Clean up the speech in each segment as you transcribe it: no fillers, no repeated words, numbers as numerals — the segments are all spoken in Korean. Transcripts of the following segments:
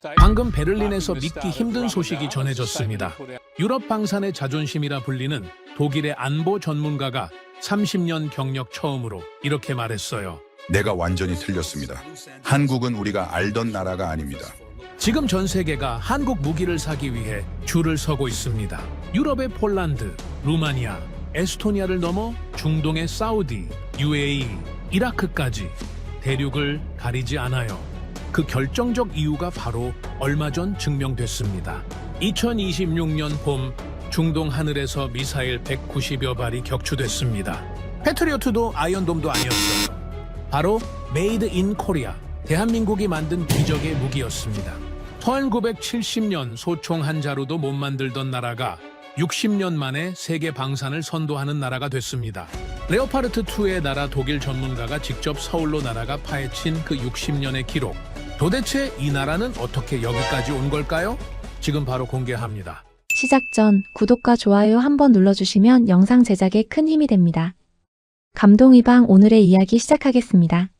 방금 베를린에서 믿기 힘든 소식이 전해졌습니다. 유럽 방산의 자존심이라 불리는 독일의 안보 전문가가 30년 경력 처음으로 이렇게 말했어요. 내가 완전히 틀렸습니다. 한국은 우리가 알던 나라가 아닙니다. 지금 전 세계가 한국 무기를 사기 위해 줄을 서고 있습니다. 유럽의 폴란드, 루마니아, 에스토니아를 넘어 중동의 사우디, UAE, 이라크까지 대륙을 가리지 않아요. 그 결정적 이유가 바로 얼마 전 증명됐습니다. 2026년 봄 중동 하늘에서 미사일 190여 발이 격추됐습니다. 패트리어트도 아이언돔도 아니었어요. 바로 메이드 인 코리아, 대한민국이 만든 기적의 무기였습니다. 1970년 소총 한 자루도 못 만들던 나라가 60년 만에 세계 방산을 선도하는 나라가 됐습니다. 레오파르트2의 나라 독일 전문가가 직접 서울로 날아가 파헤친 그 60년의 기록. 도대체 이 나라는 어떻게 여기까지 온 걸까요? 지금 바로 공개합니다. 시작 전 구독과 좋아요 한번 눌러주시면 영상 제작에 큰 힘이 됩니다. 감동이방 오늘의 이야기 시작하겠습니다.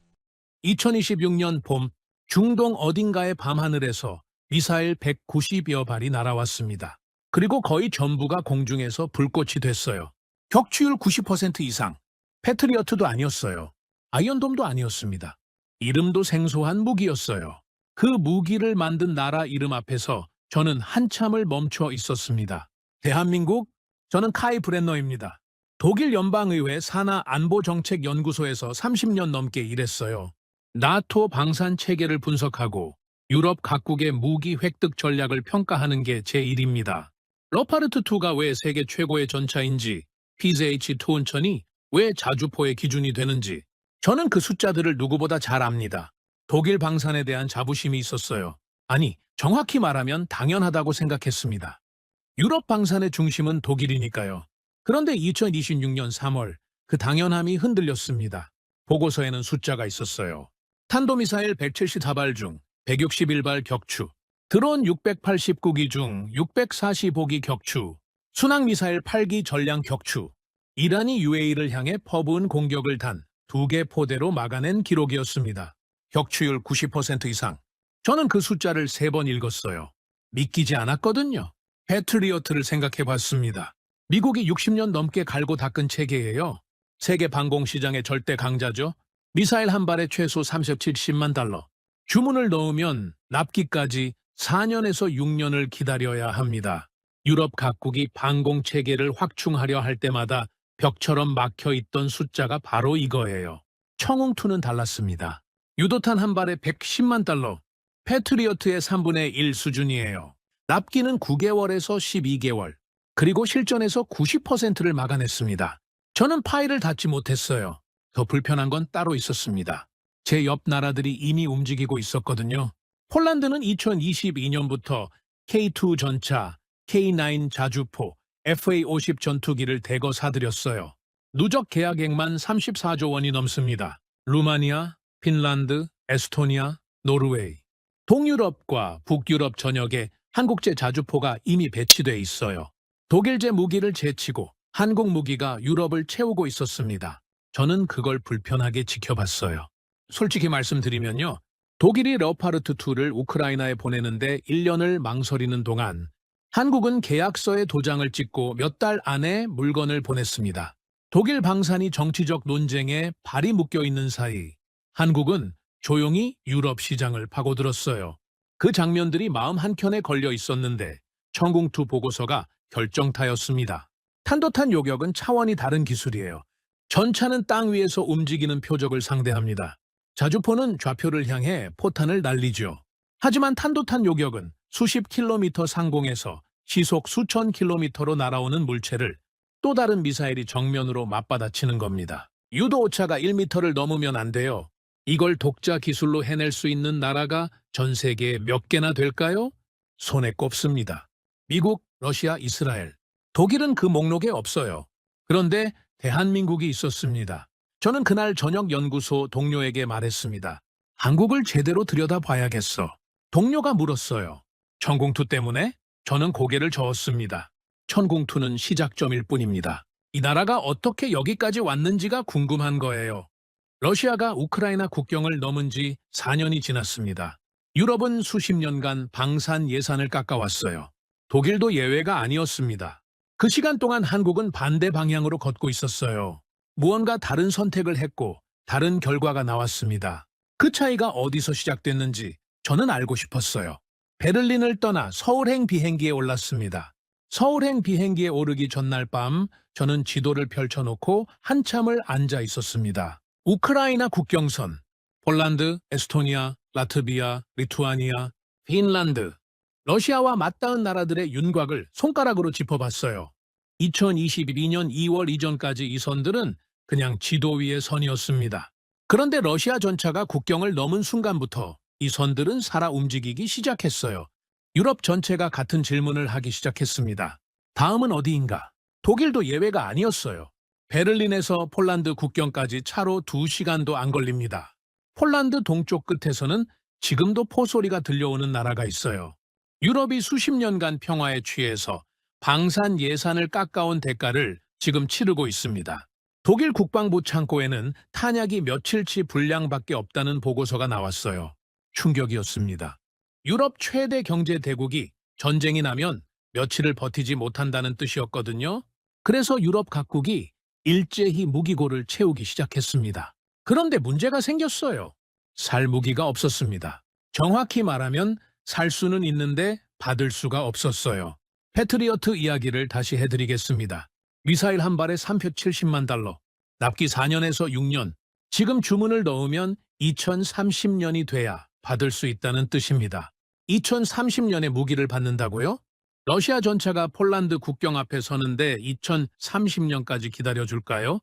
2026년 봄 중동 어딘가의 밤하늘에서 미사일 190여 발이 날아왔습니다. 그리고 거의 전부가 공중에서 불꽃이 됐어요. 격추율 90% 이상. 패트리어트도 아니었어요. 아이언돔도 아니었습니다. 이름도 생소한 무기였어요. 그 무기를 만든 나라 이름 앞에서 저는 한참을 멈춰 있었습니다. 대한민국? 저는 카이 브렌너입니다. 독일 연방의회 산하안보정책연구소에서 30년 넘게 일했어요. 나토 방산 체계를 분석하고 유럽 각국의 무기 획득 전략을 평가하는 게 제 일입니다. 러파르트2가 왜 세계 최고의 전차인지, PZH-2 운천이 왜 자주포의 기준이 되는지, 저는 그 숫자들을 누구보다 잘 압니다. 독일 방산에 대한 자부심이 있었어요. 아니, 정확히 말하면 당연하다고 생각했습니다. 유럽 방산의 중심은 독일이니까요. 그런데 2026년 3월 그 당연함이 흔들렸습니다. 보고서에는 숫자가 있었어요. 탄도미사일 174발 중 161발 격추, 드론 689기 중 645기 격추, 순항미사일 8기 전량 격추, 이란이 UAE를 향해 퍼부은 공격을 단 2개 포대로 막아낸 기록이었습니다. 격추율 90% 이상. 저는 그 숫자를 3번 읽었어요. 믿기지 않았거든요. 패트리어트를 생각해봤습니다. 미국이 60년 넘게 갈고 닦은 체계예요. 세계 방공시장의 절대 강자죠. 미사일 한 발에 최소 30-70만 달러. 주문을 넣으면 납기까지 4년에서 6년을 기다려야 합니다. 유럽 각국이 방공체계를 확충하려 할 때마다 벽처럼 막혀있던 숫자가 바로 이거예요. 청웅2는 달랐습니다. 유도탄 한 발에 110만 달러, 패트리어트의 3분의 1 수준이에요. 납기는 9개월에서 12개월, 그리고 실전에서 90%를 막아냈습니다. 저는 파일을 닫지 못했어요. 더 불편한 건 따로 있었습니다. 제 옆 나라들이 이미 움직이고 있었거든요. 폴란드는 2022년부터 K2 전차, K9 자주포, FA-50 전투기를 대거 사들였어요. 누적 계약액만 34조 원이 넘습니다. 루마니아, 핀란드, 에스토니아, 노르웨이. 동유럽과 북유럽 전역에 한국제 자주포가 이미 배치돼 있어요. 독일제 무기를 제치고 한국 무기가 유럽을 채우고 있었습니다. 저는 그걸 불편하게 지켜봤어요. 솔직히 말씀드리면요. 독일이 레오파르트2를 우크라이나에 보내는데 1년을 망설이는 동안 한국은 계약서에 도장을 찍고 몇 달 안에 물건을 보냈습니다. 독일 방산이 정치적 논쟁에 발이 묶여 있는 사이 한국은 조용히 유럽 시장을 파고들었어요. 그 장면들이 마음 한켠에 걸려 있었는데 청궁2 보고서가 결정타였습니다. 탄도탄 요격은 차원이 다른 기술이에요. 전차는 땅 위에서 움직이는 표적을 상대합니다. 자주포는 좌표를 향해 포탄을 날리죠. 하지만 탄도탄 요격은 수십 킬로미터 상공에서 시속 수천 킬로미터로 날아오는 물체를 또 다른 미사일이 정면으로 맞받아치는 겁니다. 유도 오차가 1m를 넘으면 안 돼요. 이걸 독자 기술로 해낼 수 있는 나라가 전 세계에 몇 개나 될까요? 손에 꼽습니다. 미국, 러시아, 이스라엘. 독일은 그 목록에 없어요. 그런데 대한민국이 있었습니다. 저는 그날 저녁 연구소 동료에게 말했습니다. 한국을 제대로 들여다봐야겠어. 동료가 물었어요. 천궁2 때문에? 저는 고개를 저었습니다. 천궁2는 시작점일 뿐입니다. 이 나라가 어떻게 여기까지 왔는지가 궁금한 거예요. 러시아가 우크라이나 국경을 넘은 지 4년이 지났습니다. 유럽은 수십 년간 방산 예산을 깎아왔어요. 독일도 예외가 아니었습니다. 그 시간 동안 한국은 반대 방향으로 걷고 있었어요. 무언가 다른 선택을 했고 다른 결과가 나왔습니다. 그 차이가 어디서 시작됐는지 저는 알고 싶었어요. 베를린을 떠나 서울행 비행기에 올랐습니다. 서울행 비행기에 오르기 전날 밤 저는 지도를 펼쳐놓고 한참을 앉아 있었습니다. 우크라이나 국경선, 폴란드, 에스토니아, 라트비아, 리투아니아, 핀란드, 러시아와 맞닿은 나라들의 윤곽을 손가락으로 짚어봤어요. 2022년 2월 이전까지 이 선들은 그냥 지도 위의 선이었습니다. 그런데 러시아 전차가 국경을 넘은 순간부터 이 선들은 살아 움직이기 시작했어요. 유럽 전체가 같은 질문을 하기 시작했습니다. 다음은 어디인가? 독일도 예외가 아니었어요. 베를린에서 폴란드 국경까지 차로 2시간도 안 걸립니다. 폴란드 동쪽 끝에서는 지금도 포소리가 들려오는 나라가 있어요. 유럽이 수십 년간 평화에 취해서 방산 예산을 깎아온 대가를 지금 치르고 있습니다. 독일 국방부 창고에는 탄약이 며칠치 분량밖에 없다는 보고서가 나왔어요. 충격이었습니다. 유럽 최대 경제 대국이 전쟁이 나면 며칠을 버티지 못한다는 뜻이었거든요. 그래서 유럽 각국이 일제히 무기고를 채우기 시작했습니다. 그런데 문제가 생겼어요. 살 무기가 없었습니다. 정확히 말하면 살 수는 있는데 받을 수가 없었어요. 패트리어트 이야기를 다시 해드리겠습니다. 미사일 한 발에 3표 70만 달러, 납기 4년에서 6년, 지금 주문을 넣으면 2030년이 돼야 받을 수 있다는 뜻입니다. 2030년에 무기를 받는다고요? 러시아 전차가 폴란드 국경 앞에 서는데 2030년까지 기다려줄까요?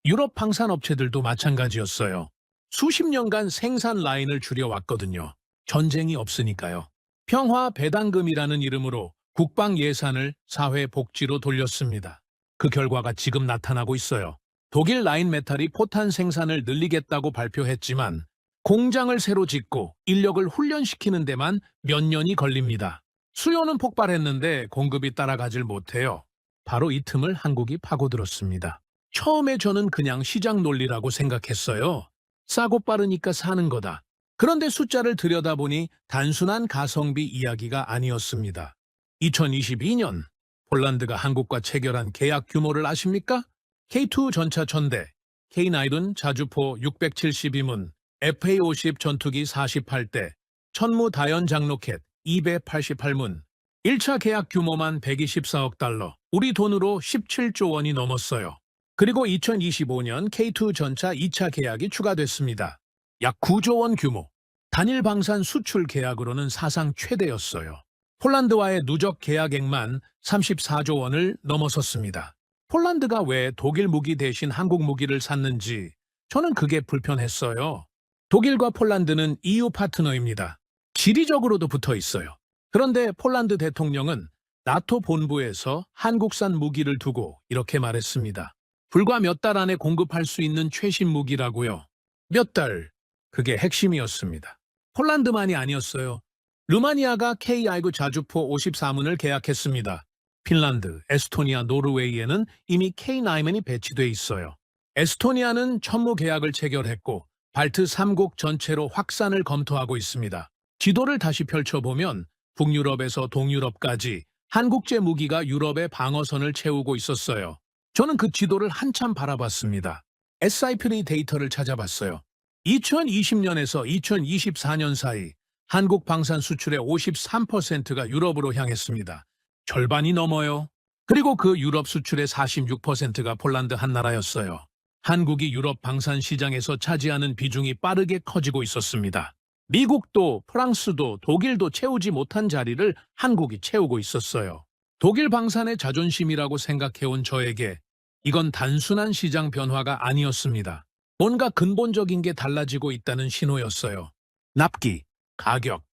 유럽 방산업체들도 마찬가지였어요. 수십 년간 생산 라인을 줄여왔거든요. 전쟁이 없으니까요. 평화 배당금이라는 이름으로 국방 예산을 사회복지로 돌렸습니다. 그 결과가 지금 나타나고 있어요. 독일 라인메탈이 포탄 생산을 늘리겠다고 발표했지만 공장을 새로 짓고 인력을 훈련시키는 데만 몇 년이 걸립니다. 수요는 폭발했는데 공급이 따라가질 못해요. 바로 이 틈을 한국이 파고들었습니다. 처음에 저는 그냥 시장 논리라고 생각했어요. 싸고 빠르니까 사는 거다. 그런데 숫자를 들여다보니 단순한 가성비 이야기가 아니었습니다. 2022년 폴란드가 한국과 체결한 계약 규모를 아십니까? K2 전차 1000대, K9 자주포 672문, FA-50 전투기 48대, 천무 다연 장로켓 288문, 1차 계약 규모만 124억 달러, 우리 돈으로 17조 원이 넘었어요. 그리고 2025년 K2 전차 2차 계약이 추가됐습니다. 약 9조 원 규모, 단일 방산 수출 계약으로는 사상 최대였어요. 폴란드와의 누적 계약액만 34조 원을 넘어섰습니다. 폴란드가 왜 독일 무기 대신 한국 무기를 샀는지 저는 그게 불편했어요. 독일과 폴란드는 EU 파트너입니다. 지리적으로도 붙어 있어요. 그런데 폴란드 대통령은 나토 본부에서 한국산 무기를 두고 이렇게 말했습니다. 불과 몇 달 안에 공급할 수 있는 최신 무기라고요. 몇 달, 그게 핵심이었습니다. 폴란드만이 아니었어요. 루마니아가 K9 자주포 54문을 계약했습니다. 핀란드, 에스토니아, 노르웨이에는 이미 K9이 배치돼 있어요. 에스토니아는 천무 계약을 체결했고 발트 3국 전체로 확산을 검토하고 있습니다. 지도를 다시 펼쳐보면 북유럽에서 동유럽까지 한국제 무기가 유럽의 방어선을 채우고 있었어요. 저는 그 지도를 한참 바라봤습니다. SIP리 데이터를 찾아봤어요. 2020년에서 2024년 사이 한국 방산 수출의 53%가 유럽으로 향했습니다. 절반이 넘어요. 그리고 그 유럽 수출의 46%가 폴란드 한 나라였어요. 한국이 유럽 방산 시장에서 차지하는 비중이 빠르게 커지고 있었습니다. 미국도 프랑스도 독일도 채우지 못한 자리를 한국이 채우고 있었어요. 독일 방산의 자존심이라고 생각해온 저에게 이건 단순한 시장 변화가 아니었습니다. 뭔가 근본적인 게 달라지고 있다는 신호였어요. 납기, 가격,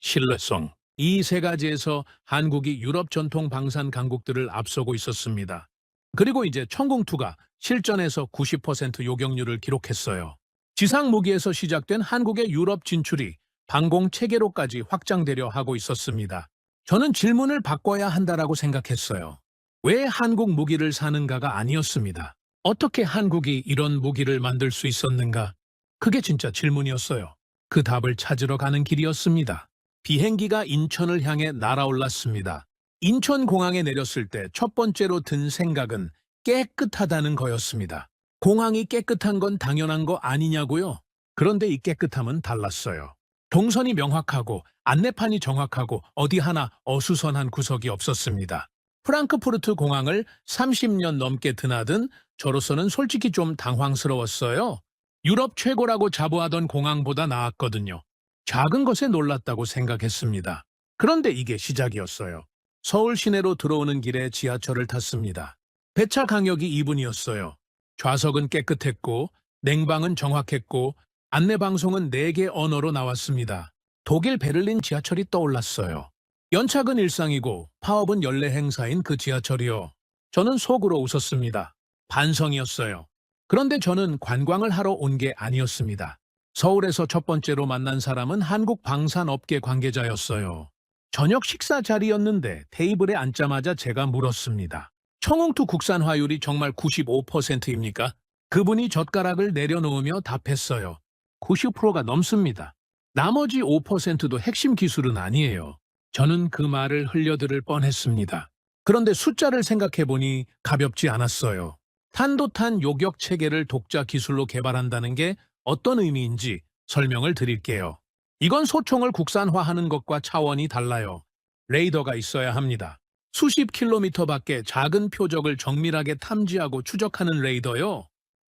신뢰성. 이 세 가지에서 한국이 유럽 전통 방산 강국들을 앞서고 있었습니다. 그리고 이제 천공투가 실전에서 90% 요격률을 기록했어요. 지상 무기에서 시작된 한국의 유럽 진출이 방공 체계로까지 확장되려 하고 있었습니다. 저는 질문을 바꿔야 한다라고 생각했어요. 왜 한국 무기를 사는가가 아니었습니다. 어떻게 한국이 이런 무기를 만들 수 있었는가? 그게 진짜 질문이었어요. 그 답을 찾으러 가는 길이었습니다. 비행기가 인천을 향해 날아올랐습니다. 인천공항에 내렸을 때 첫 번째로 든 생각은 깨끗하다는 거였습니다. 공항이 깨끗한 건 당연한 거 아니냐고요? 그런데 이 깨끗함은 달랐어요. 동선이 명확하고 안내판이 정확하고 어디 하나 어수선한 구석이 없었습니다. 프랑크푸르트 공항을 30년 넘게 드나든 저로서는 솔직히 좀 당황스러웠어요. 유럽 최고라고 자부하던 공항보다 나았거든요. 작은 것에 놀랐다고 생각했습니다. 그런데 이게 시작이었어요. 서울 시내로 들어오는 길에 지하철을 탔습니다. 배차 간격이 2분이었어요. 좌석은 깨끗했고 냉방은 정확했고 안내방송은 4개 언어로 나왔습니다. 독일 베를린 지하철이 떠올랐어요. 연착은 일상이고 파업은 연례 행사인 그 지하철이요. 저는 속으로 웃었습니다. 반성이었어요. 그런데 저는 관광을 하러 온 게 아니었습니다. 서울에서 첫 번째로 만난 사람은 한국 방산업계 관계자였어요. 저녁 식사 자리였는데 테이블에 앉자마자 제가 물었습니다. 청홍투 국산 화율이 정말 95%입니까? 그분이 젓가락을 내려놓으며 답했어요. 90%가 넘습니다. 나머지 5%도 핵심 기술은 아니에요. 저는 그 말을 흘려들을 뻔했습니다. 그런데 숫자를 생각해보니 가볍지 않았어요. 탄도탄 요격 체계를 독자 기술로 개발한다는 게 어떤 의미인지 설명을 드릴게요. 이건 소총을 국산화하는 것과 차원이 달라요. 레이더가 있어야 합니다. 수십 킬로미터 밖에 작은 표적을 정밀하게 탐지하고 추적하는 레이더요.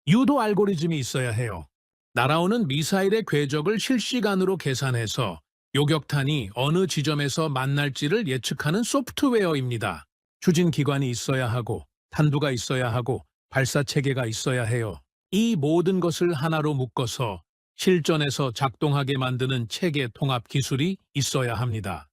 유도 알고리즘이 있어야 해요. 날아오는 미사일의 궤적을 실시간으로 계산해서 요격탄이 어느 지점에서 만날지를 예측하는 소프트웨어입니다. 추진기관이 있어야 하고 탄두가 있어야 하고 발사체계가 있어야 해요. 이 모든 것을 하나로 묶어서 실전에서 작동하게 만드는 체계 통합 기술이 있어야 합니다.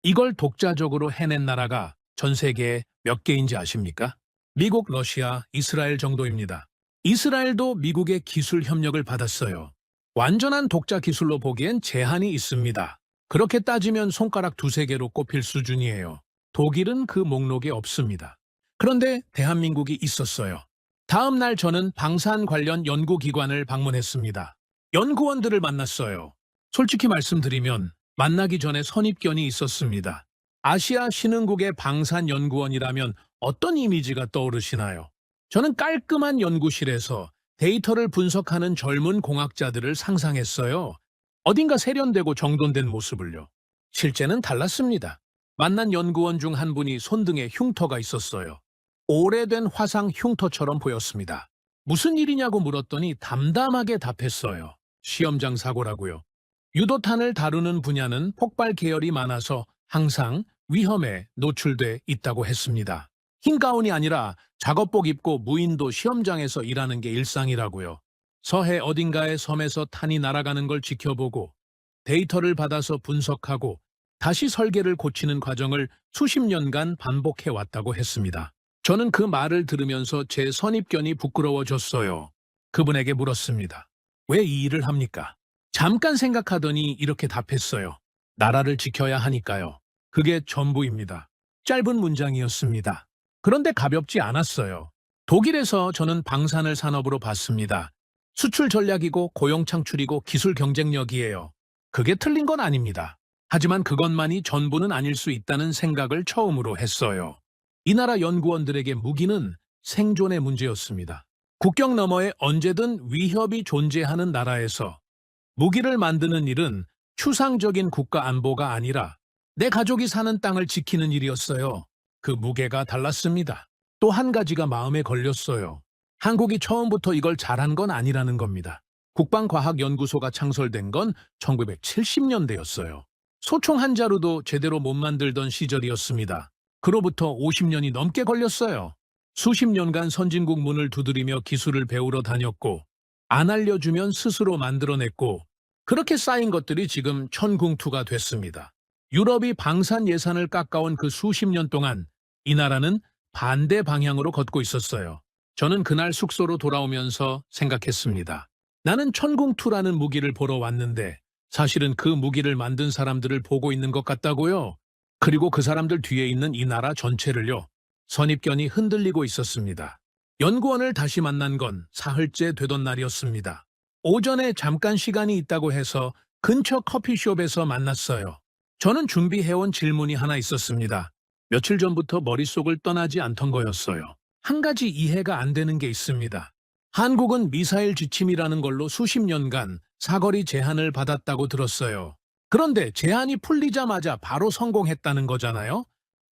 이걸 독자적으로 해낸 나라가 전 세계에 몇 개인지 아십니까? 미국, 러시아, 이스라엘 정도입니다. 이스라엘도 미국의 기술 협력을 받았어요. 완전한 독자 기술로 보기엔 제한이 있습니다. 그렇게 따지면 손가락 2-3개로 꼽힐 수준이에요. 독일은 그 목록에 없습니다. 그런데 대한민국이 있었어요. 다음 날 저는 방산 관련 연구기관을 방문했습니다. 연구원들을 만났어요. 솔직히 말씀드리면 만나기 전에 선입견이 있었습니다. 아시아 신흥국의 방산연구원이라면 어떤 이미지가 떠오르시나요? 저는 깔끔한 연구실에서 데이터를 분석하는 젊은 공학자들을 상상했어요. 어딘가 세련되고 정돈된 모습을요. 실제는 달랐습니다. 만난 연구원 중 한 분이 손등에 흉터가 있었어요. 오래된 화상 흉터처럼 보였습니다. 무슨 일이냐고 물었더니 담담하게 답했어요. 시험장 사고라고요. 유도탄을 다루는 분야는 폭발 계열이 많아서 항상 위험에 노출돼 있다고 했습니다. 흰 가운이 아니라 작업복 입고 무인도 시험장에서 일하는 게 일상이라고요. 서해 어딘가의 섬에서 탄이 날아가는 걸 지켜보고 데이터를 받아서 분석하고 다시 설계를 고치는 과정을 수십 년간 반복해 왔다고 했습니다. 저는 그 말을 들으면서 제 선입견이 부끄러워졌어요. 그분에게 물었습니다. 왜 이 일을 합니까? 잠깐 생각하더니 이렇게 답했어요. 나라를 지켜야 하니까요. 그게 전부입니다. 짧은 문장이었습니다. 그런데 가볍지 않았어요. 독일에서 저는 방산을 산업으로 봤습니다. 수출 전략이고 고용 창출이고 기술 경쟁력이에요. 그게 틀린 건 아닙니다. 하지만 그것만이 전부는 아닐 수 있다는 생각을 처음으로 했어요. 이 나라 연구원들에게 무기는 생존의 문제였습니다. 국경 너머에 언제든 위협이 존재하는 나라에서 무기를 만드는 일은 추상적인 국가 안보가 아니라 내 가족이 사는 땅을 지키는 일이었어요. 그 무게가 달랐습니다. 또 한 가지가 마음에 걸렸어요. 한국이 처음부터 이걸 잘한 건 아니라는 겁니다. 국방과학연구소가 창설된 건 1970년대였어요. 소총 한 자루도 제대로 못 만들던 시절이었습니다. 그로부터 50년이 넘게 걸렸어요. 수십 년간 선진국 문을 두드리며 기술을 배우러 다녔고 안 알려주면 스스로 만들어냈고 그렇게 쌓인 것들이 지금 천궁투가 됐습니다. 유럽이 방산 예산을 깎아온 그 수십 년 동안 이 나라는 반대 방향으로 걷고 있었어요. 저는 그날 숙소로 돌아오면서 생각했습니다. 나는 천궁투라는 무기를 보러 왔는데 사실은 그 무기를 만든 사람들을 보고 있는 것 같다고요. 그리고 그 사람들 뒤에 있는 이 나라 전체를요. 선입견이 흔들리고 있었습니다. 연구원을 다시 만난 건 사흘째 되던 날이었습니다. 오전에 잠깐 시간이 있다고 해서 근처 커피숍에서 만났어요. 저는 준비해온 질문이 하나 있었습니다. 며칠 전부터 머릿속을 떠나지 않던 거였어요. 한 가지 이해가 안 되는 게 있습니다. 한국은 미사일 지침이라는 걸로 수십 년간 사거리 제한을 받았다고 들었어요. 그런데 제한이 풀리자마자 바로 성공했다는 거잖아요?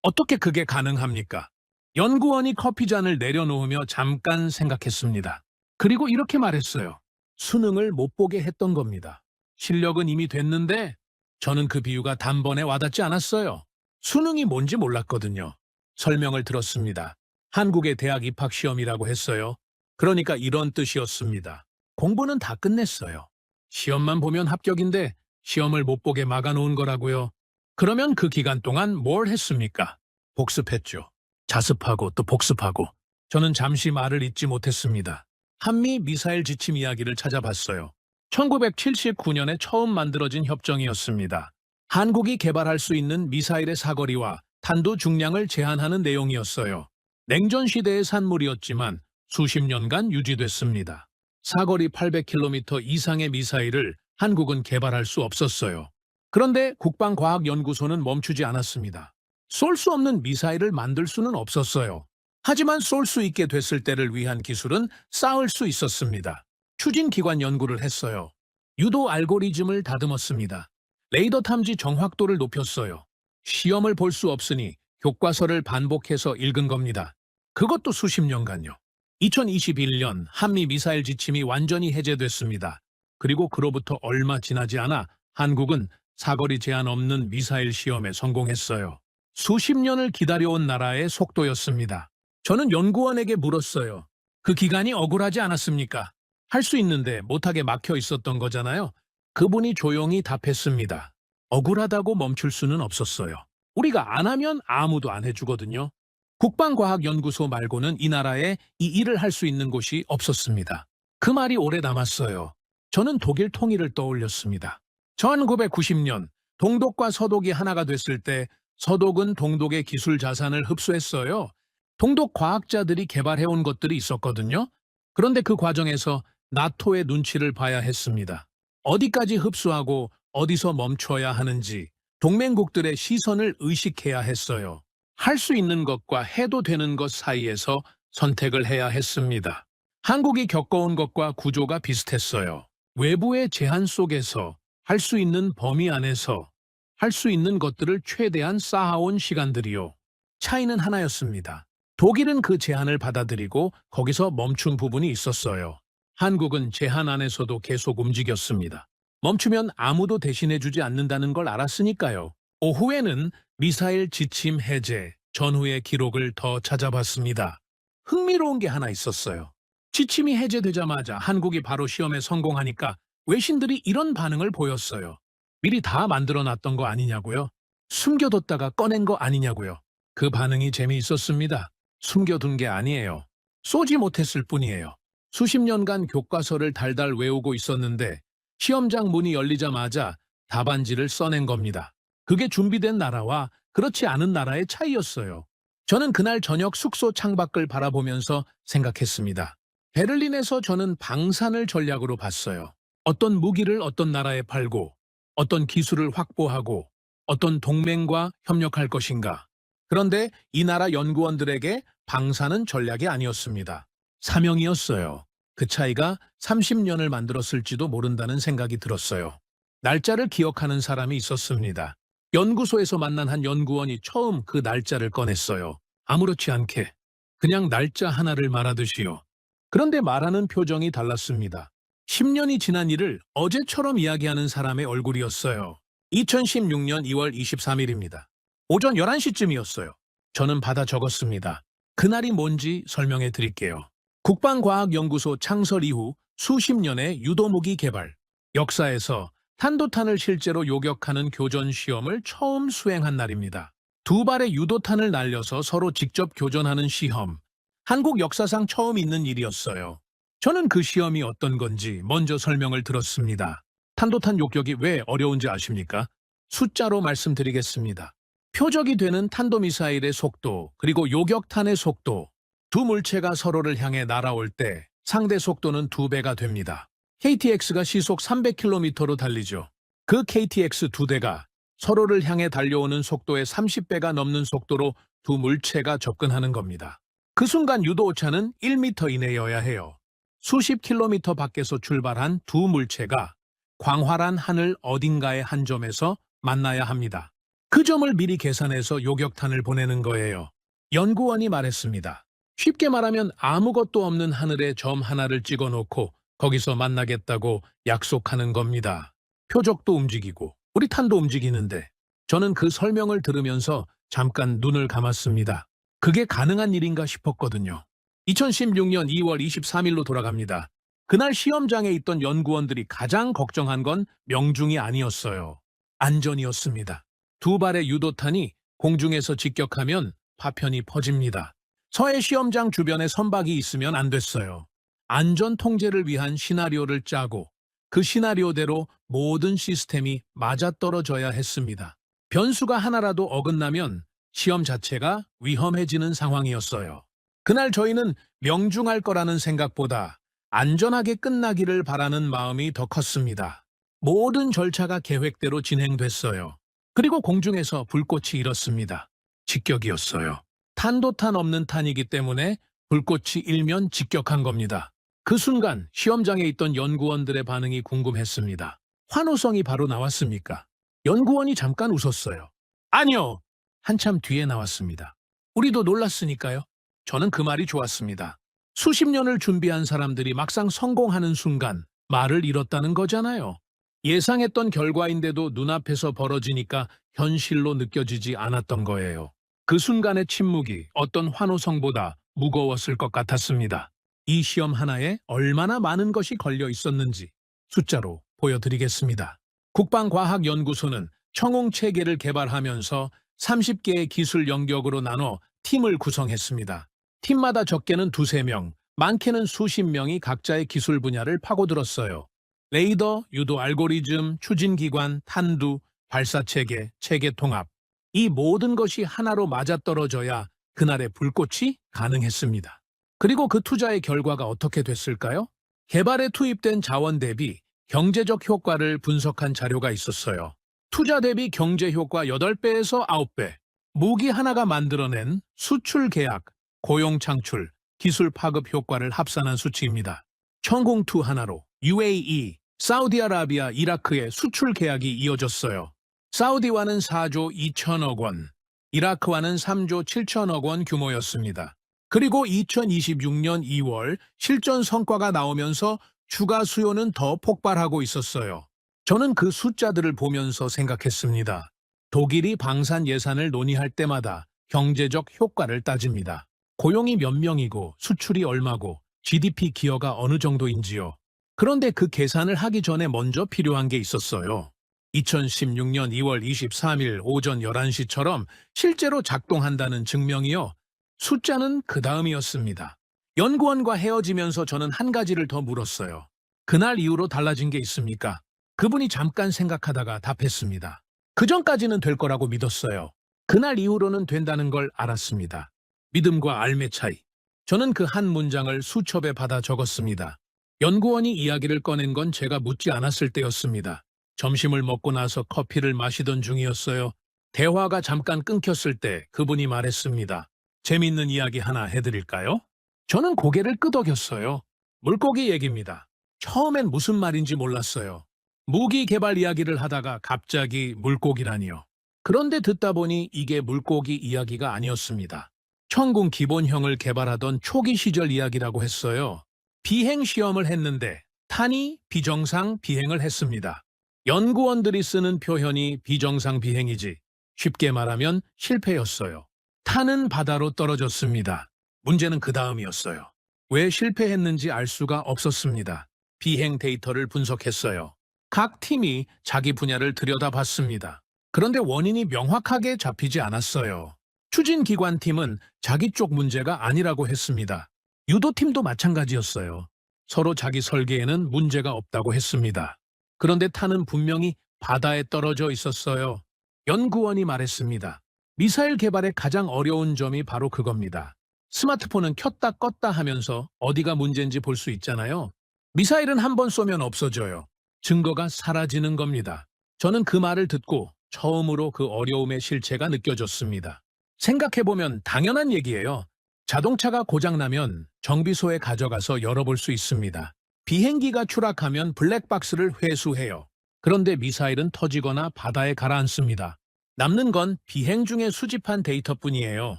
어떻게 그게 가능합니까? 연구원이 커피잔을 내려놓으며 잠깐 생각했습니다. 그리고 이렇게 말했어요. 수능을 못 보게 했던 겁니다. 실력은 이미 됐는데 저는 그 비유가 단번에 와닿지 않았어요. 수능이 뭔지 몰랐거든요. 설명을 들었습니다. 한국의 대학 입학 시험이라고 했어요. 그러니까 이런 뜻이었습니다. 공부는 다 끝냈어요. 시험만 보면 합격인데 시험을 못 보게 막아놓은 거라고요. 그러면 그 기간 동안 뭘 했습니까? 복습했죠. 자습하고 또 복습하고. 저는 잠시 말을 잇지 못했습니다. 한미 미사일 지침 이야기를 찾아봤어요. 1979년에 처음 만들어진 협정이었습니다. 한국이 개발할 수 있는 미사일의 사거리와 탄도 중량을 제한하는 내용이었어요. 냉전 시대의 산물이었지만 수십 년간 유지됐습니다. 사거리 800km 이상의 미사일을 한국은 개발할 수 없었어요. 그런데 국방과학연구소는 멈추지 않았습니다. 쏠 수 없는 미사일을 만들 수는 없었어요. 하지만 쏠 수 있게 됐을 때를 위한 기술은 쌓을 수 있었습니다. 추진기관 연구를 했어요. 유도 알고리즘을 다듬었습니다. 레이더 탐지 정확도를 높였어요. 시험을 볼 수 없으니 교과서를 반복해서 읽은 겁니다. 그것도 수십 년간요. 2021년 한미 미사일 지침이 완전히 해제됐습니다. 그리고 그로부터 얼마 지나지 않아 한국은 사거리 제한 없는 미사일 시험에 성공했어요. 수십 년을 기다려온 나라의 속도였습니다. 저는 연구원에게 물었어요. 그 기간이 억울하지 않았습니까? 할 수 있는데 못하게 막혀 있었던 거잖아요. 그분이 조용히 답했습니다. 억울하다고 멈출 수는 없었어요. 우리가 안 하면 아무도 안 해주거든요. 국방과학연구소 말고는 이 나라에 이 일을 할 수 있는 곳이 없었습니다. 그 말이 오래 남았어요. 저는 독일 통일을 떠올렸습니다. 1990년 동독과 서독이 하나가 됐을 때 서독은 동독의 기술 자산을 흡수했어요. 동독 과학자들이 개발해온 것들이 있었거든요. 그런데 그 과정에서 나토의 눈치를 봐야 했습니다. 어디까지 흡수하고 어디서 멈춰야 하는지 동맹국들의 시선을 의식해야 했어요. 할 수 있는 것과 해도 되는 것 사이에서 선택을 해야 했습니다. 한국이 겪어온 것과 구조가 비슷했어요. 외부의 제한 속에서 할 수 있는 범위 안에서 할 수 있는 것들을 최대한 쌓아온 시간들이요. 차이는 하나였습니다. 독일은 그 제한을 받아들이고 거기서 멈춘 부분이 있었어요. 한국은 제한 안에서도 계속 움직였습니다. 멈추면 아무도 대신해주지 않는다는 걸 알았으니까요. 오후에는 미사일 지침 해제 전후의 기록을 더 찾아봤습니다. 흥미로운 게 하나 있었어요. 지침이 해제되자마자 한국이 바로 시험에 성공하니까 외신들이 이런 반응을 보였어요. 미리 다 만들어놨던 거 아니냐고요? 숨겨뒀다가 꺼낸 거 아니냐고요? 그 반응이 재미있었습니다. 숨겨둔 게 아니에요. 쏘지 못했을 뿐이에요. 수십 년간 교과서를 달달 외우고 있었는데 시험장 문이 열리자마자 답안지를 써낸 겁니다. 그게 준비된 나라와 그렇지 않은 나라의 차이였어요. 저는 그날 저녁 숙소 창밖을 바라보면서 생각했습니다. 베를린에서 저는 방산을 전략으로 봤어요. 어떤 무기를 어떤 나라에 팔고 어떤 기술을 확보하고 어떤 동맹과 협력할 것인가. 그런데 이 나라 연구원들에게 방산은 전략이 아니었습니다. 사명이었어요. 그 차이가 30년을 만들었을지도 모른다는 생각이 들었어요. 날짜를 기억하는 사람이 있었습니다. 연구소에서 만난 한 연구원이 처음 그 날짜를 꺼냈어요. 아무렇지 않게 그냥 날짜 하나를 말하듯이요. 그런데 말하는 표정이 달랐습니다. 10년이 지난 일을 어제처럼 이야기하는 사람의 얼굴이었어요. 2016년 2월 23일입니다. 오전 11시쯤이었어요. 저는 받아 적었습니다. 그날이 뭔지 설명해 드릴게요. 국방과학연구소 창설 이후 수십 년의 유도무기 개발, 역사에서 탄도탄을 실제로 요격하는 교전 시험을 처음 수행한 날입니다. 두 발의 유도탄을 날려서 서로 직접 교전하는 시험. 한국 역사상 처음 있는 일이었어요. 저는 그 시험이 어떤 건지 먼저 설명을 들었습니다. 탄도탄 요격이 왜 어려운지 아십니까? 숫자로 말씀드리겠습니다. 표적이 되는 탄도미사일의 속도, 그리고 요격탄의 속도, 두 물체가 서로를 향해 날아올 때 상대 속도는 2배가 됩니다. KTX가 시속 300km로 달리죠. 그 KTX 두 대가 서로를 향해 달려오는 속도의 30배가 넘는 속도로 두 물체가 접근하는 겁니다. 그 순간 유도 오차는 1m 이내여야 해요. 수십 킬로미터 밖에서 출발한 두 물체가 광활한 하늘 어딘가의 한 점에서 만나야 합니다. 그 점을 미리 계산해서 요격탄을 보내는 거예요. 연구원이 말했습니다. 쉽게 말하면 아무것도 없는 하늘에 점 하나를 찍어놓고 거기서 만나겠다고 약속하는 겁니다. 표적도 움직이고 우리 탄도 움직이는데 저는 그 설명을 들으면서 잠깐 눈을 감았습니다. 그게 가능한 일인가 싶었거든요. 2016년 2월 23일로 돌아갑니다. 그날 시험장에 있던 연구원들이 가장 걱정한 건 명중이 아니었어요. 안전이었습니다. 두 발의 유도탄이 공중에서 직격하면 파편이 퍼집니다. 서해 시험장 주변에 선박이 있으면 안 됐어요. 안전 통제를 위한 시나리오를 짜고 그 시나리오대로 모든 시스템이 맞아떨어져야 했습니다. 변수가 하나라도 어긋나면 시험 자체가 위험해지는 상황이었어요. 그날 저희는 명중할 거라는 생각보다 안전하게 끝나기를 바라는 마음이 더 컸습니다. 모든 절차가 계획대로 진행됐어요. 그리고 공중에서 불꽃이 일었습니다. 직격이었어요. 탄도탄 없는 탄이기 때문에 불꽃이 일면 직격한 겁니다. 그 순간 시험장에 있던 연구원들의 반응이 궁금했습니다. 환호성이 바로 나왔습니까? 연구원이 잠깐 웃었어요. 아니요! 한참 뒤에 나왔습니다. 우리도 놀랐으니까요. 저는 그 말이 좋았습니다. 수십 년을 준비한 사람들이 막상 성공하는 순간 말을 잃었다는 거잖아요. 예상했던 결과인데도 눈앞에서 벌어지니까 현실로 느껴지지 않았던 거예요. 그 순간의 침묵이 어떤 환호성보다 무거웠을 것 같았습니다. 이 시험 하나에 얼마나 많은 것이 걸려 있었는지 숫자로 보여드리겠습니다. 국방과학연구소는 청웅체계를 개발하면서 30개의 기술 영역으로 나눠 팀을 구성했습니다. 팀마다 적게는 두세 명, 많게는 수십 명이 각자의 기술 분야를 파고들었어요. 레이더, 유도 알고리즘, 추진기관, 탄두, 발사체계, 체계 통합. 이 모든 것이 하나로 맞아떨어져야 그날의 불꽃이 가능했습니다. 그리고 그 투자의 결과가 어떻게 됐을까요? 개발에 투입된 자원 대비 경제적 효과를 분석한 자료가 있었어요. 투자 대비 경제 효과 8배에서 9배. 무기 하나가 만들어낸 수출 계약, 고용 창출, 기술 파급 효과를 합산한 수치입니다. 천공2 하나로 UAE, 사우디아라비아, 이라크의 수출 계약이 이어졌어요. 사우디와는 4조 2천억 원, 이라크와는 3조 7천억 원 규모였습니다. 그리고 2026년 2월 실전 성과가 나오면서 추가 수요는 더 폭발하고 있었어요. 저는 그 숫자들을 보면서 생각했습니다. 독일이 방산 예산을 논의할 때마다 경제적 효과를 따집니다. 고용이 몇 명이고 수출이 얼마고 GDP 기여가 어느 정도인지요. 그런데 그 계산을 하기 전에 먼저 필요한 게 있었어요. 2016년 2월 23일 오전 11시처럼 실제로 작동한다는 증명이요. 숫자는 그 다음이었습니다. 연구원과 헤어지면서 저는 한 가지를 더 물었어요. 그날 이후로 달라진 게 있습니까? 그분이 잠깐 생각하다가 답했습니다. 그전까지는 될 거라고 믿었어요. 그날 이후로는 된다는 걸 알았습니다. 믿음과 알매 차이. 저는 그 한 문장을 수첩에 받아 적었습니다. 연구원이 이야기를 꺼낸 건 제가 묻지 않았을 때였습니다. 점심을 먹고 나서 커피를 마시던 중이었어요. 대화가 잠깐 끊겼을 때 그분이 말했습니다. 재밌는 이야기 하나 해드릴까요? 저는 고개를 끄덕였어요. 물고기 얘기입니다. 처음엔 무슨 말인지 몰랐어요. 무기 개발 이야기를 하다가 갑자기 물고기라니요. 그런데 듣다 보니 이게 물고기 이야기가 아니었습니다. 천궁 기본형을 개발하던 초기 시절 이야기라고 했어요. 비행 시험을 했는데 탄이 비정상 비행을 했습니다. 연구원들이 쓰는 표현이 비정상 비행이지 쉽게 말하면 실패였어요. 탄은 바다로 떨어졌습니다. 문제는 그 다음이었어요. 왜 실패했는지 알 수가 없었습니다. 비행 데이터를 분석했어요. 각 팀이 자기 분야를 들여다봤습니다. 그런데 원인이 명확하게 잡히지 않았어요. 추진기관팀은 자기 쪽 문제가 아니라고 했습니다. 유도팀도 마찬가지였어요. 서로 자기 설계에는 문제가 없다고 했습니다. 그런데 탄은 분명히 바다에 떨어져 있었어요. 연구원이 말했습니다. 미사일 개발의 가장 어려운 점이 바로 그겁니다. 스마트폰은 켰다 껐다 하면서 어디가 문제인지 볼 수 있잖아요. 미사일은 한 번 쏘면 없어져요. 증거가 사라지는 겁니다. 저는 그 말을 듣고 처음으로 그 어려움의 실체가 느껴졌습니다. 생각해보면 당연한 얘기예요. 자동차가 고장나면 정비소에 가져가서 열어볼 수 있습니다. 비행기가 추락하면 블랙박스를 회수해요. 그런데 미사일은 터지거나 바다에 가라앉습니다. 남는 건 비행 중에 수집한 데이터뿐이에요.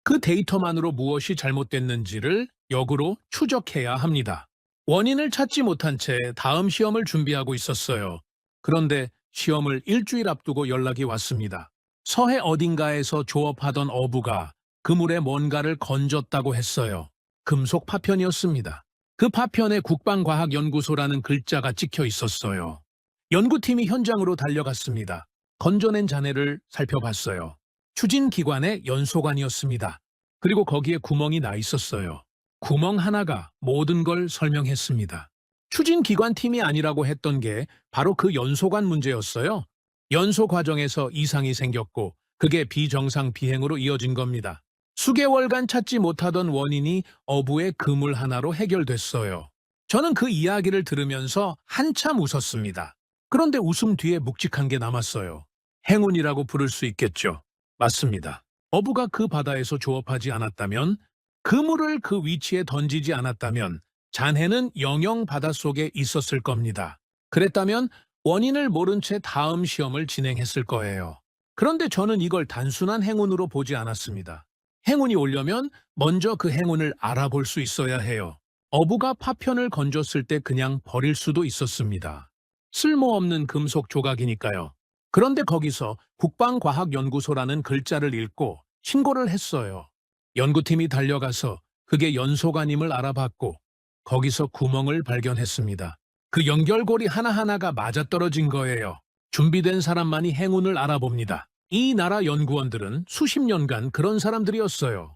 그 데이터만으로 무엇이 잘못됐는지를 역으로 추적해야 합니다. 원인을 찾지 못한 채 다음 시험을 준비하고 있었어요. 그런데 시험을 일주일 앞두고 연락이 왔습니다. 서해 어딘가에서 조업하던 어부가 그물에 뭔가를 건졌다고 했어요. 금속 파편이었습니다. 그 파편에 국방과학연구소라는 글자가 찍혀 있었어요. 연구팀이 현장으로 달려갔습니다. 건져낸 잔해를 살펴봤어요. 추진기관의 연소관이었습니다. 그리고 거기에 구멍이 나 있었어요. 구멍 하나가 모든 걸 설명했습니다. 추진기관팀이 아니라고 했던 게 바로 그 연소관 문제였어요. 연소 과정에서 이상이 생겼고 그게 비정상 비행으로 이어진 겁니다. 수개월간 찾지 못하던 원인이 어부의 그물 하나로 해결됐어요. 저는 그 이야기를 들으면서 한참 웃었습니다. 그런데 웃음 뒤에 묵직한 게 남았어요. 행운이라고 부를 수 있겠죠. 맞습니다. 어부가 그 바다에서 조업하지 않았다면, 그물을 그 위치에 던지지 않았다면 잔해는 영영 바닷속에 있었을 겁니다. 그랬다면 원인을 모른 채 다음 시험을 진행했을 거예요. 그런데 저는 이걸 단순한 행운으로 보지 않았습니다. 행운이 오려면 먼저 그 행운을 알아볼 수 있어야 해요. 어부가 파편을 건졌을 때 그냥 버릴 수도 있었습니다. 쓸모없는 금속 조각이니까요. 그런데 거기서 국방과학연구소라는 글자를 읽고 신고를 했어요. 연구팀이 달려가서 그게 연소관임을 알아봤고 거기서 구멍을 발견했습니다. 그 연결고리 하나하나가 맞아떨어진 거예요. 준비된 사람만이 행운을 알아봅니다. 이 나라 연구원들은 수십 년간 그런 사람들이었어요.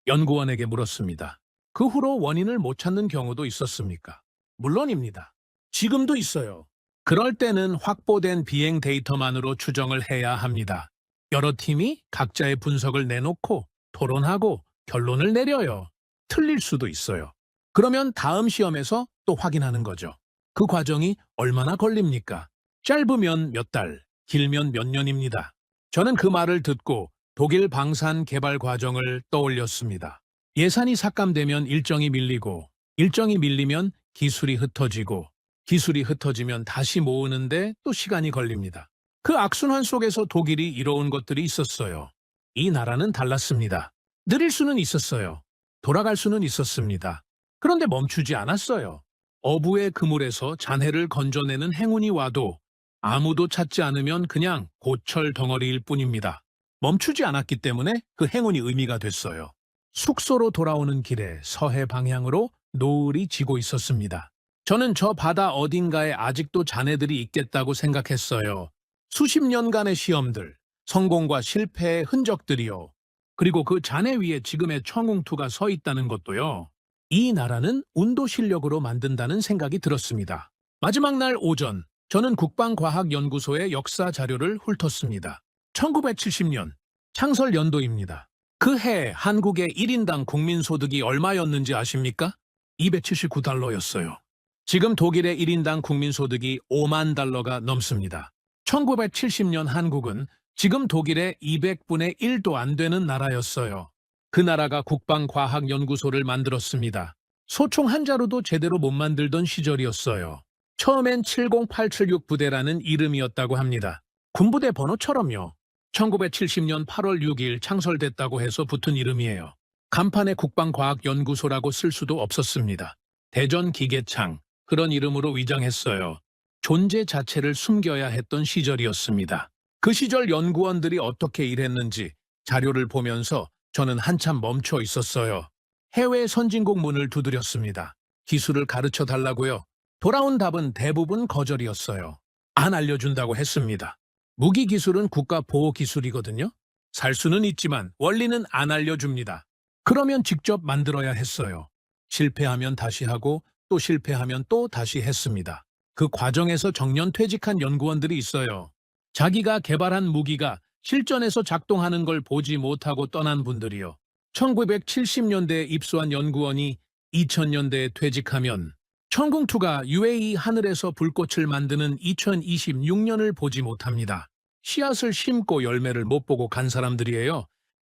연구원에게 물었습니다. 그 후로 원인을 못 찾는 경우도 있었습니까? 물론입니다. 지금도 있어요. 그럴 때는 확보된 비행 데이터만으로 추정을 해야 합니다. 여러 팀이 각자의 분석을 내놓고 토론하고 결론을 내려요. 틀릴 수도 있어요. 그러면 다음 시험에서 또 확인하는 거죠. 그 과정이 얼마나 걸립니까? 짧으면 몇 달, 길면 몇 년입니다. 저는 그 말을 듣고 독일 방산 개발 과정을 떠올렸습니다. 예산이 삭감되면 일정이 밀리고, 일정이 밀리면 기술이 흩어지고, 기술이 흩어지면 다시 모으는데 또 시간이 걸립니다. 그 악순환 속에서 독일이 이뤄온 것들이 있었어요. 이 나라는 달랐습니다. 느릴 수는 있었어요. 돌아갈 수는 있었습니다. 그런데 멈추지 않았어요. 어부의 그물에서 잔해를 건져내는 행운이 와도 아무도 찾지 않으면 그냥 고철 덩어리일 뿐입니다. 멈추지 않았기 때문에 그 행운이 의미가 됐어요. 숙소로 돌아오는 길에 서해 방향으로 노을이 지고 있었습니다. 저는 저 바다 어딘가에 아직도 잔해들이 있겠다고 생각했어요. 수십 년간의 시험들, 성공과 실패의 흔적들이요. 그리고 그 잔해 위에 지금의 청웅투가 서 있다는 것도요. 이 나라는 운도 실력으로 만든다는 생각이 들었습니다. 마지막 날 오전, 저는 국방과학연구소의 역사 자료를 훑었습니다. 1970년, 창설 연도입니다. 그 해 한국의 1인당 국민소득이 얼마였는지 아십니까? 279달러였어요. 지금 독일의 1인당 국민소득이 5만 달러가 넘습니다. 1970년 한국은 지금 독일의 200분의 1도 안 되는 나라였어요. 그 나라가 국방과학연구소를 만들었습니다. 소총 한 자루도 제대로 못 만들던 시절이었어요. 처음엔 70876 부대라는 이름이었다고 합니다. 군부대 번호처럼요. 1970년 8월 6일 창설됐다고 해서 붙은 이름이에요. 간판에 국방과학연구소라고 쓸 수도 없었습니다. 대전기계창, 그런 이름으로 위장했어요. 존재 자체를 숨겨야 했던 시절이었습니다. 그 시절 연구원들이 어떻게 일했는지 자료를 보면서 저는 한참 멈춰 있었어요. 해외 선진국 문을 두드렸습니다. 기술을 가르쳐 달라고요. 돌아온 답은 대부분 거절이었어요. 안 알려준다고 했습니다. 무기 기술은 국가 보호 기술이거든요. 살 수는 있지만 원리는 안 알려줍니다. 그러면 직접 만들어야 했어요. 실패하면 다시 하고 또 실패하면 또 다시 했습니다. 그 과정에서 정년퇴직한 연구원들이 있어요. 자기가 개발한 무기가 실전에서 작동하는 걸 보지 못하고 떠난 분들이요. 1970년대에 입소한 연구원이 2000년대에 퇴직하면 천궁2가 UAE 하늘에서 불꽃을 만드는 2026년을 보지 못합니다. 씨앗을 심고 열매를 못 보고 간 사람들이에요.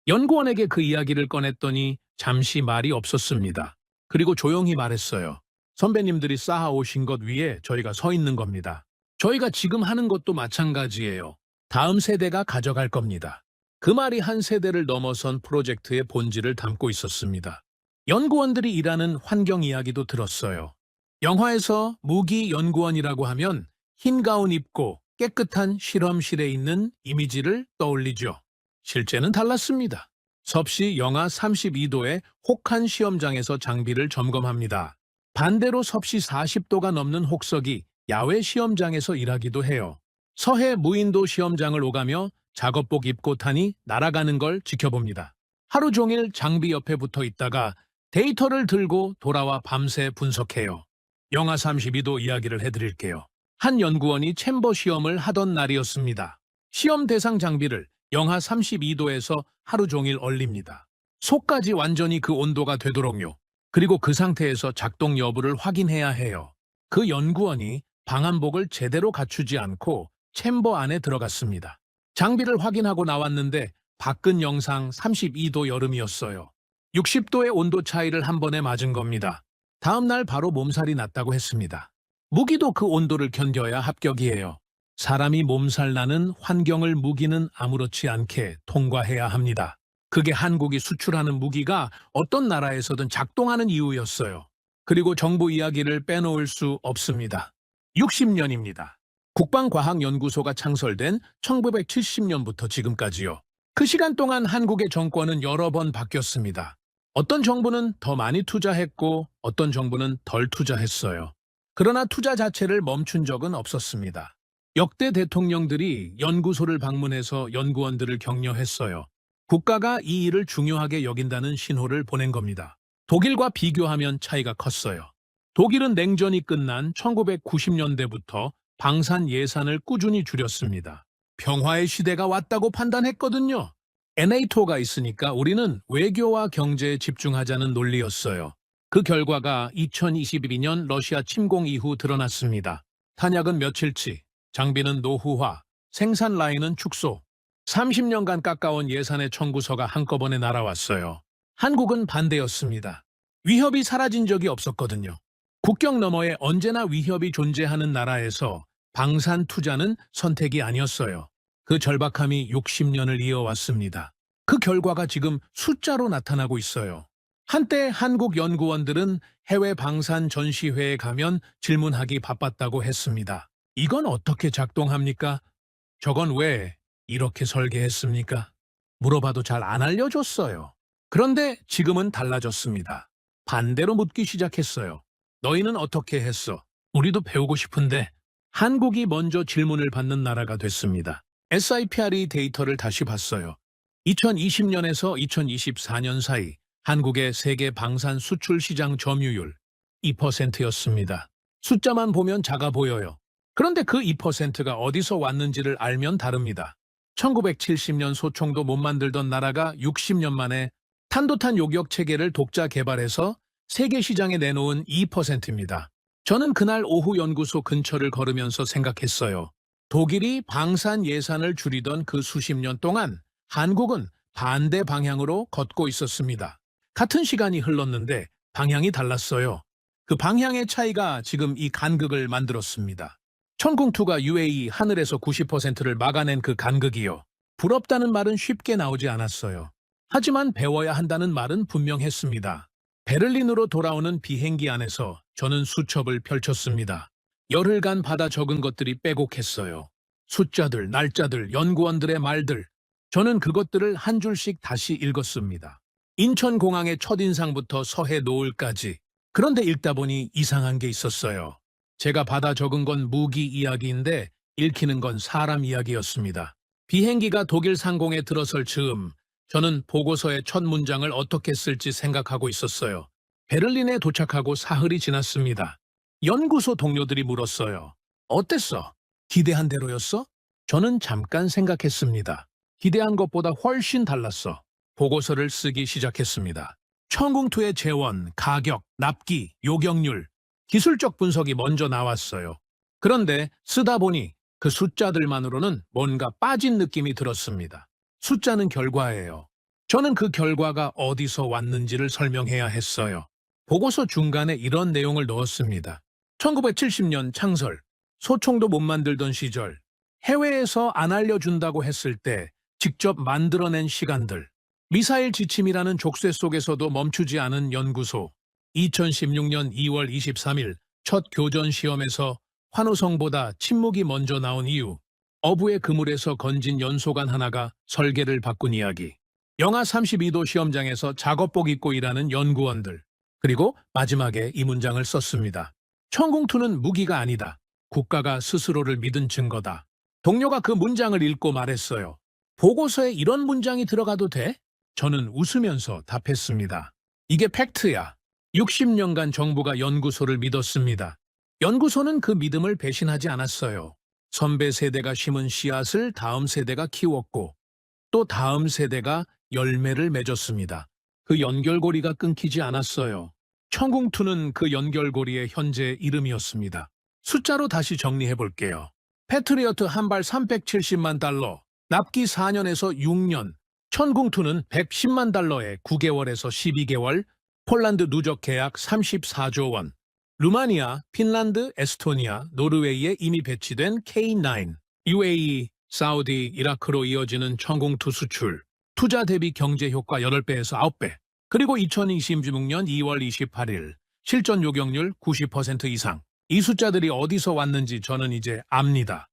연구원에게 그 이야기를 꺼냈더니 잠시 말이 없었습니다. 그리고 조용히 말했어요. 선배님들이 쌓아오신 것 위에 저희가 서 있는 겁니다. 저희가 지금 하는 것도 마찬가지예요. 다음 세대가 가져갈 겁니다. 그 말이 한 세대를 넘어선 프로젝트의 본질을 담고 있었습니다. 연구원들이 일하는 환경 이야기도 들었어요. 영화에서 무기 연구원이라고 하면 흰 가운 입고 깨끗한 실험실에 있는 이미지를 떠올리죠. 실제는 달랐습니다. 섭씨 영하 32도의 혹한 시험장에서 장비를 점검합니다. 반대로 섭씨 40도가 넘는 혹석이 야외 시험장에서 일하기도 해요. 서해 무인도 시험장을 오가며 작업복 입고 타니 날아가는 걸 지켜봅니다. 하루 종일 장비 옆에 붙어 있다가 데이터를 들고 돌아와 밤새 분석해요. 영하 32도 이야기를 해드릴게요. 한 연구원이 챔버 시험을 하던 날이었습니다. 시험 대상 장비를 영하 32도에서 하루 종일 얼립니다. 속까지 완전히 그 온도가 되도록요. 그리고 그 상태에서 작동 여부를 확인해야 해요. 그 연구원이 방한복을 제대로 갖추지 않고 챔버 안에 들어갔습니다. 장비를 확인하고 나왔는데 밖은 영상 32도 여름이었어요. 60도의 온도 차이를 한 번에 맞은 겁니다. 다음 날 바로 몸살이 났다고 했습니다. 무기도 그 온도를 견뎌야 합격이에요. 사람이 몸살 나는 환경을 무기는 아무렇지 않게 통과해야 합니다. 그게 한국이 수출하는 무기가 어떤 나라에서든 작동하는 이유였어요. 그리고 정부 이야기를 빼놓을 수 없습니다. 60년입니다. 국방과학연구소가 창설된 1970년부터 지금까지요. 그 시간 동안 한국의 정권은 여러 번 바뀌었습니다. 어떤 정부는 더 많이 투자했고 어떤 정부는 덜 투자했어요. 그러나 투자 자체를 멈춘 적은 없었습니다. 역대 대통령들이 연구소를 방문해서 연구원들을 격려했어요. 국가가 이 일을 중요하게 여긴다는 신호를 보낸 겁니다. 독일과 비교하면 차이가 컸어요. 독일은 냉전이 끝난 1990년대부터 방산 예산을 꾸준히 줄였습니다. 평화의 시대가 왔다고 판단했거든요. NATO가 있으니까 우리는 외교와 경제에 집중하자는 논리였어요. 그 결과가 2022년 러시아 침공 이후 드러났습니다. 탄약은 며칠치, 장비는 노후화, 생산 라인은 축소. 30년간 깎아온 예산의 청구서가 한꺼번에 날아왔어요. 한국은 반대였습니다. 위협이 사라진 적이 없었거든요. 국경 너머에 언제나 위협이 존재하는 나라에서 방산 투자는 선택이 아니었어요. 그 절박함이 60년을 이어왔습니다. 그 결과가 지금 숫자로 나타나고 있어요. 한때 한국 연구원들은 해외 방산 전시회에 가면 질문하기 바빴다고 했습니다. 이건 어떻게 작동합니까? 저건 왜 이렇게 설계했습니까? 물어봐도 잘 안 알려줬어요. 그런데 지금은 달라졌습니다. 반대로 묻기 시작했어요. 너희는 어떻게 했어? 우리도 배우고 싶은데. 한국이 먼저 질문을 받는 나라가 됐습니다. SIPRE 데이터를 다시 봤어요. 2020년에서 2024년 사이 한국의 세계 방산 수출 시장 점유율 2%였습니다. 숫자만 보면 작아 보여요. 그런데 그 2%가 어디서 왔는지를 알면 다릅니다. 1970년 소총도 못 만들던 나라가 60년 만에 탄도탄 요격 체계를 독자 개발해서 세계 시장에 내놓은 2%입니다. 저는 그날 오후 연구소 근처를 걸으면서 생각했어요. 독일이 방산 예산을 줄이던 그 수십 년 동안 한국은 반대 방향으로 걷고 있었습니다. 같은 시간이 흘렀는데 방향이 달랐어요. 그 방향의 차이가 지금 이 간극을 만들었습니다. 천궁2가 UAE 하늘에서 90%를 막아낸 그 간극이요. 부럽다는 말은 쉽게 나오지 않았어요. 하지만 배워야 한다는 말은 분명했습니다. 베를린으로 돌아오는 비행기 안에서 저는 수첩을 펼쳤습니다. 열흘간 받아 적은 것들이 빼곡했어요. 숫자들, 날짜들, 연구원들의 말들. 저는 그것들을 한 줄씩 다시 읽었습니다. 인천공항의 첫인상부터 서해 노을까지. 그런데 읽다 보니 이상한 게 있었어요. 제가 받아 적은 건 무기 이야기인데 읽히는 건 사람 이야기였습니다. 비행기가 독일 상공에 들어설 즈음 저는 보고서의 첫 문장을 어떻게 쓸지 생각하고 있었어요. 베를린에 도착하고 사흘이 지났습니다. 연구소 동료들이 물었어요. 어땠어? 기대한 대로였어? 저는 잠깐 생각했습니다. 기대한 것보다 훨씬 달랐어. 보고서를 쓰기 시작했습니다. 천궁2의 재원, 가격, 납기, 요격률. 기술적 분석이 먼저 나왔어요. 그런데 쓰다 보니 그 숫자들만으로는 뭔가 빠진 느낌이 들었습니다. 숫자는 결과예요. 저는 그 결과가 어디서 왔는지를 설명해야 했어요. 보고서 중간에 이런 내용을 넣었습니다. 1970년 창설, 소총도 못 만들던 시절, 해외에서 안 알려준다고 했을 때 직접 만들어낸 시간들, 미사일 지침이라는 족쇄 속에서도 멈추지 않은 연구소, 2016년 2월 23일 첫 교전 시험에서 환호성보다 침묵이 먼저 나온 이유, 어부의 그물에서 건진 연소관 하나가 설계를 바꾼 이야기, 영하 32도 시험장에서 작업복 입고 일하는 연구원들, 그리고 마지막에 이 문장을 썼습니다. 천공투는 무기가 아니다. 국가가 스스로를 믿은 증거다. 동료가 그 문장을 읽고 말했어요. 보고서에 이런 문장이 들어가도 돼? 저는 웃으면서 답했습니다. 이게 팩트야. 60년간 정부가 연구소를 믿었습니다. 연구소는 그 믿음을 배신하지 않았어요. 선배 세대가 심은 씨앗을 다음 세대가 키웠고 또 다음 세대가 열매를 맺었습니다. 그 연결고리가 끊기지 않았어요. 천궁2는 그 연결고리의 현재 이름이었습니다. 숫자로 다시 정리해 볼게요. 패트리어트 한 발 370만 달러, 납기 4년에서 6년, 천궁2는 110만 달러에 9개월에서 12개월, 폴란드 누적 계약 34조 원, 루마니아, 핀란드, 에스토니아, 노르웨이에 이미 배치된 K9, UAE, 사우디, 이라크로 이어지는 천궁2 수출, 투자 대비 경제 효과 8배에서 9배, 그리고 2026년 2월 28일 실전 요격률 90% 이상. 이 숫자들이 어디서 왔는지 저는 이제 압니다.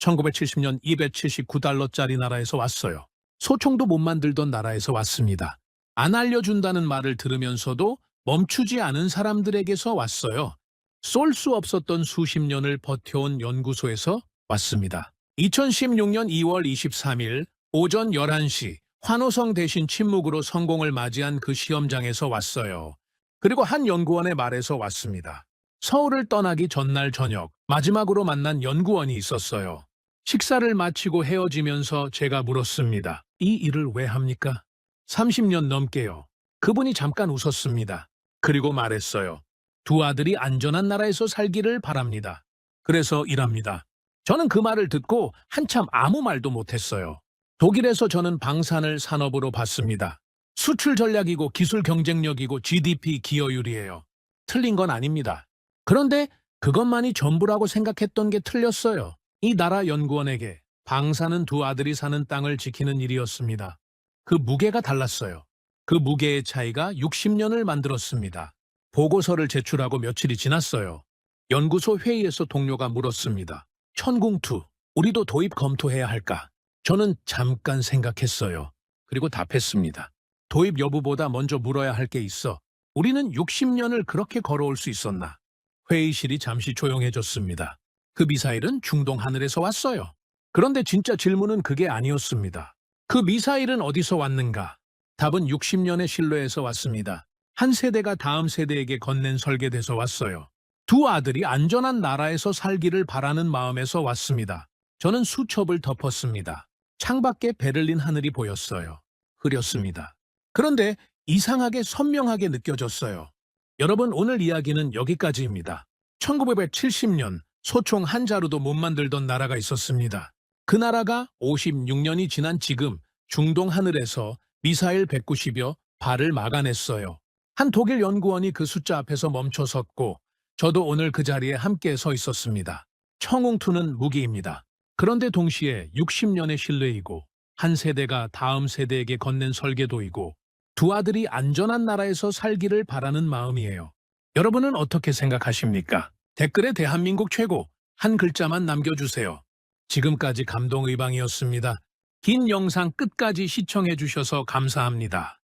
1970년 279달러짜리 나라에서 왔어요. 소총도 못 만들던 나라에서 왔습니다. 안 알려준다는 말을 들으면서도 멈추지 않은 사람들에게서 왔어요. 쏠 수 없었던 수십 년을 버텨온 연구소에서 왔습니다. 2016년 2월 23일 오전 11시 환호성 대신 침묵으로 성공을 맞이한 그 시험장에서 왔어요. 그리고 한 연구원의 말에서 왔습니다. 서울을 떠나기 전날 저녁 마지막으로 만난 연구원이 있었어요. 식사를 마치고 헤어지면서 제가 물었습니다. 이 일을 왜 합니까? 30년 넘게요. 그분이 잠깐 웃었습니다. 그리고 말했어요. 두 아들이 안전한 나라에서 살기를 바랍니다. 그래서 일합니다. 저는 그 말을 듣고 한참 아무 말도 못했어요. 독일에서 저는 방산을 산업으로 봤습니다. 수출 전략이고 기술 경쟁력이고 GDP 기여율이에요. 틀린 건 아닙니다. 그런데 그것만이 전부라고 생각했던 게 틀렸어요. 이 나라 연구원에게 방산은 두 아들이 사는 땅을 지키는 일이었습니다. 그 무게가 달랐어요. 그 무게의 차이가 60년을 만들었습니다. 보고서를 제출하고 며칠이 지났어요. 연구소 회의에서 동료가 물었습니다. 천궁2, 우리도 도입 검토해야 할까? 저는 잠깐 생각했어요. 그리고 답했습니다. 도입 여부보다 먼저 물어야 할 게 있어. 우리는 60년을 그렇게 걸어올 수 있었나? 회의실이 잠시 조용해졌습니다. 그 미사일은 중동 하늘에서 왔어요. 그런데 진짜 질문은 그게 아니었습니다. 그 미사일은 어디서 왔는가? 답은 60년의 신뢰에서 왔습니다. 한 세대가 다음 세대에게 건넨 설계돼서 왔어요. 두 아들이 안전한 나라에서 살기를 바라는 마음에서 왔습니다. 저는 수첩을 덮었습니다. 창밖에 베를린 하늘이 보였어요. 흐렸습니다. 그런데 이상하게 선명하게 느껴졌어요. 여러분, 오늘 이야기는 여기까지입니다. 1970년 소총 한 자루도 못 만들던 나라가 있었습니다. 그 나라가 56년이 지난 지금 중동 하늘에서 미사일 190여 발을 막아냈어요. 한 독일 연구원이 그 숫자 앞에서 멈춰 섰고 저도 오늘 그 자리에 함께 서 있었습니다. 천궁2는 무기입니다. 그런데 동시에 60년의 신뢰이고 한 세대가 다음 세대에게 건넨 설계도이고 두 아들이 안전한 나라에서 살기를 바라는 마음이에요. 여러분은 어떻게 생각하십니까? 댓글에 대한민국 최고 한 글자만 남겨주세요. 지금까지 감동의방이었습니다. 긴 영상 끝까지 시청해 주셔서 감사합니다.